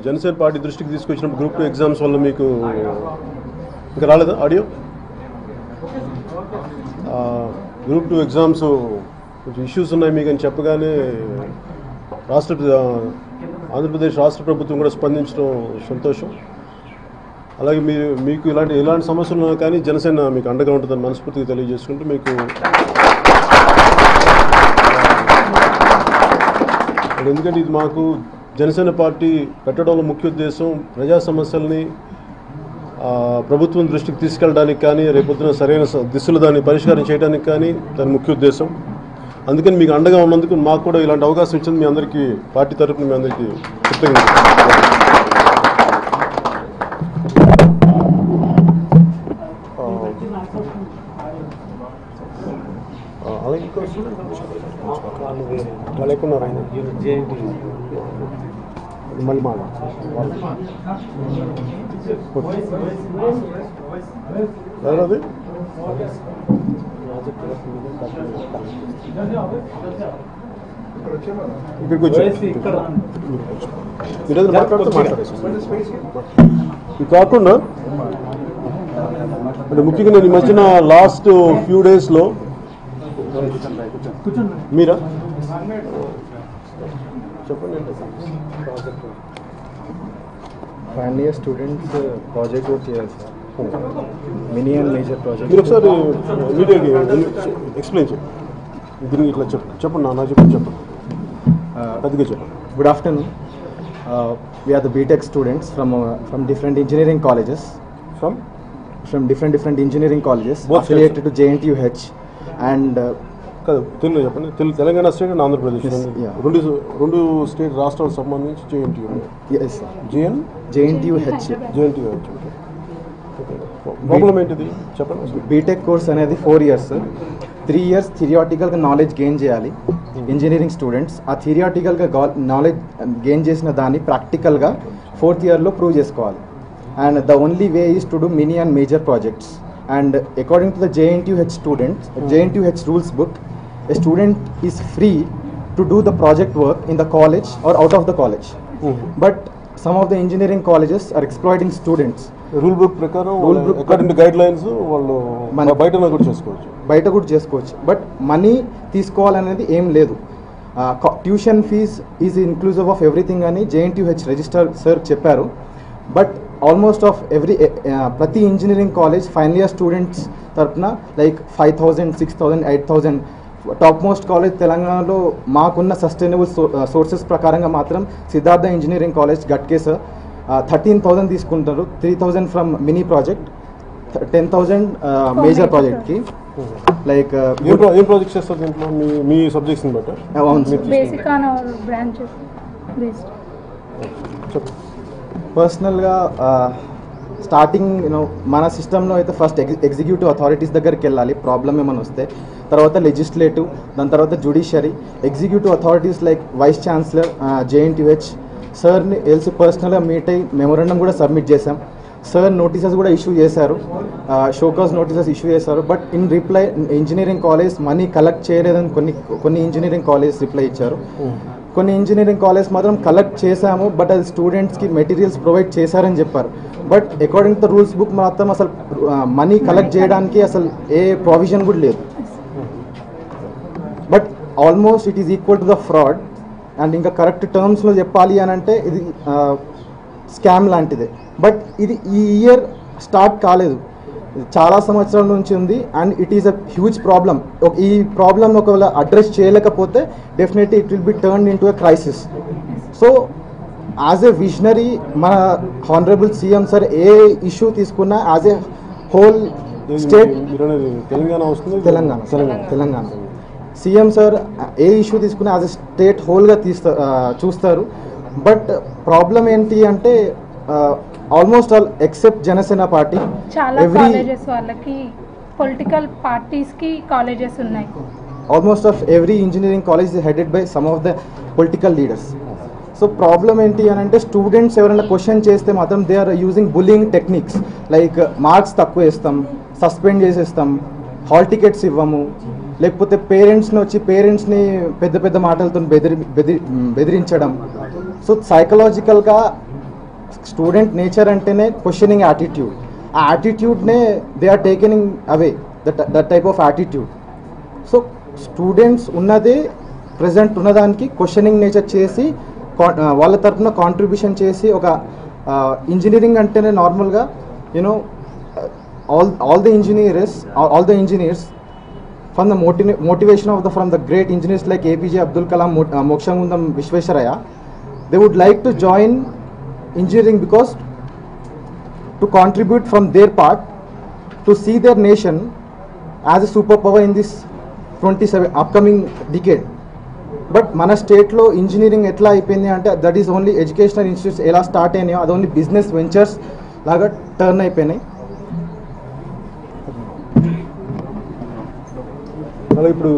Janasena party దృష్టికి తీసుకొచ్చిన group 2 exams వల్ల మీకు ఇంకా రాలేదా ఆడియో? గ్రూప్ 2 ఎగ్జామ్స్ కొంచెం ఇష్యూస్ ఉన్నాయి మీకు అని చెప్పగానే ఆంధ్రప్రదేశ్ రాష్ట్ర ప్రభుత్వం కూడా స్పందించడం సంతోషం. అలాగే మీకు ఇలాంటి సమస్యలు ఉన్నా కానీ జనసేన మీకు అండగా ఉంటుందని మనస్ఫూర్తిగా తెలియజేసుకుంటూ మీకు ఎందుకంటే ఇది మాకు జనసేన పార్టీ పెట్టడంలో ముఖ్య ఉద్దేశం ప్రజా సమస్యల్ని ప్రభుత్వం దృష్టికి తీసుకెళ్ళడానికి కానీ రేపొద్దున సరైన దిశలో దాన్ని పరిష్కారం చేయడానికి కానీ దాని ముఖ్య ఉద్దేశం. అందుకని మీకు అండగా ఉన్నందుకు మాకు కూడా ఇలాంటి అవకాశం ఇచ్చింది మీ అందరికీ పార్టీ తరఫున మీ అందరికీ అలాగే లేకున్నారు ఆయన మళ్ళీ మాది ఇక్కడికి వచ్చి మీరు మాట్లాడుతూ ఇది కాకుండా అంటే ముఖ్యంగా నేను ఈ మధ్యన లాస్ట్ ఫ్యూ డేస్లో మీరా చెప్పండి. Final year students project work చేయాలి sir, mini and major project. మీరు ఒకసారి మీడియాకి ఎక్స్ప్లెయిన్ చేయండి. దీనికి ఇట్లా చెప్పండి నా చెప్పండి పెద్దగా చెప్పండి. Good afternoon. We are the BTech students from different engineering colleges. From different engineering colleges affiliated to JNTUH and Telugu చెప్పండి. తెలంగాణ స్టేట్ అండ్ ఆంధ్రప్రదేశ్ రెండు స్టేట్ రాష్ట్రాలకు సంబంధించి JNTUH. ప్రాబ్లం ఏంటిది చెప్పండి. బీటెక్ కోర్స్ అనేది 4 years, 3 years థిరియాటికల్గా నాలెడ్జ్ గెయిన్ చేయాలి ఇంజనీరింగ్ స్టూడెంట్స్. ఆ థిరియాటికల్గా knowledge gain చేసిన దాన్ని ప్రాక్టికల్గా 4th yearలో ప్రూవ్ చేసుకోవాలి. And the only way is to do mini and major projects. And according to the JNTUH rules book, a student is free to do the project work in the college or out of the college. But some of the engineering colleges are exploiting students. Rule book ప్రకారం according to guidelines వాళ్ళు బయట కూడా చేసుకోవచ్చు but money తీసుకోవాలనేది ఏం లేదు. Tuition fee is inclusive of everything అని JNTUH registrar sir చెప్పారు. బట్ ఆల్మోస్ట్ ఆఫ్ ప్రతి engineering college final year students తరఫున లైక్ 5,000, 6,000, 8,000. టాప్ మోస్ట్ కాలేజ్ తెలంగాణలో మాకున్న సస్టైనబుల్ సోర్సెస్ ప్రకారంగా మాత్రం సిద్ధార్థ ఇంజనీరింగ్ కాలేజ్ గట్కేస 13,000 తీసుకుంటారు. 3,000 ఫ్రమ్ మినీ ప్రాజెక్ట్, 10,000 మేజర్ ప్రాజెక్ట్కి. లైక్ ఏం ప్రాజెక్ట్స్ చేస్తారు దీంట్లో మీ సబ్జెక్ట్స్ని బట్టి? పర్సనల్గా స్టార్టింగ్ మన సిస్టంలో అయితే ఫస్ట్ ఎగ్జిక్యూటివ్ అథారిటీస్ దగ్గరికి వెళ్ళాలి ప్రాబ్లమ్ ఏమైనా వస్తే, తర్వాత లెజిస్లేటివ్, దాని తర్వాత judiciary. Executive authorities like vice chancellor JNTUH సార్ని తెలిసి పర్సనల్గా మీట్ అయ్యి మెమోరాండం కూడా సబ్మిట్ చేశాం. సార్ నోటీసెస్ కూడా ఇష్యూ చేశారు, షోకాజ్ నోటీసెస్ ఇష్యూ చేశారు. But in reply engineering college money collect చేయలేదని కొన్ని ఇంజనీరింగ్ కాలేజ్ రిప్లై ఇచ్చారు. కొన్ని ఇంజనీరింగ్ కాలేజ్ మాత్రం కలెక్ట్ చేశాము బట్ అది స్టూడెంట్స్కి మెటీరియల్స్ ప్రొవైడ్ చేశారని చెప్పారు. But according to the rules book మాత్రం అసలు మనీ కలెక్ట్ చేయడానికి అసలు ఏ ప్రొవిజన్ కూడా లేదు. But almost it is equal to the fraud. And ఇంకా కరెక్ట్ టర్మ్స్లో చెప్పాలి అని అంటే ఇది స్కామ్ లాంటిదే. బట్ ఇది ఈ ఇయర్ స్టార్ట్ కాలేదు, చాలా సంవత్సరాల నుంచి ఉంది. And it is a huge problem. ఈ ప్రాబ్లమ్ ఒకవేళ అడ్రస్ చేయలేకపోతే definitely it will be turn in to a crisis. So as a visionary మన హానరబుల్ సీఎం సార్ ఏ ఇష్యూ తీసుకున్నా as a whole state Telangana CM sir A issue తీసుకున్నా as a state హోల్గా చూస్తారు. But problem ఏంటి అంటే almost all except Janasena party చాలా colleges వాళ్ళకి political పార్టీస్కి colleges ఉన్నాయి. Almost of every engineering college is headed by some of the political leaders. So problem ఏంటి అని అంటే స్టూడెంట్స్ ఎవరైనా క్వశ్చన్ చేస్తే మాత్రం they are using bullying techniques like marks తక్కువ వేస్తాం, సస్పెండ్ చేసేస్తాం, హాల్ టికెట్స్ ఇవ్వము, లేకపోతే పేరెంట్స్ని పెద్ద పెద్ద మాటలతో బెదిరించడం. సో సైకలాజికల్గా స్టూడెంట్ నేచర్ అంటేనే క్వశ్చనింగ్ యాటిట్యూడ్. ఆ యాటిట్యూడ్నే they are taking away that type of attitude. So students ఉన్నదే ప్రజెంట్ ఉన్నదానికి క్వశ్చనింగ్ నేచర్ చేసి వాళ్ళ తరఫున కాంట్రిబ్యూషన్ చేసి ఒక ఇంజనీరింగ్ అంటేనే నార్మల్గా you know all the engineers from the motivation of from the great engineers like APJ Abdul Kalam, Mokshagundam Vishwesvaraya, they would like to join engineering because to contribute from their part to see their nation as a superpower in this 27 upcoming decade. But మన స్టేట్లో engineering ఎట్లా అయిపోయింది అంటే that is only educational institutes ఎలా start అయినాయో అది only business ventures లాగా turn అయిపోయినాయి. ఇప్పుడు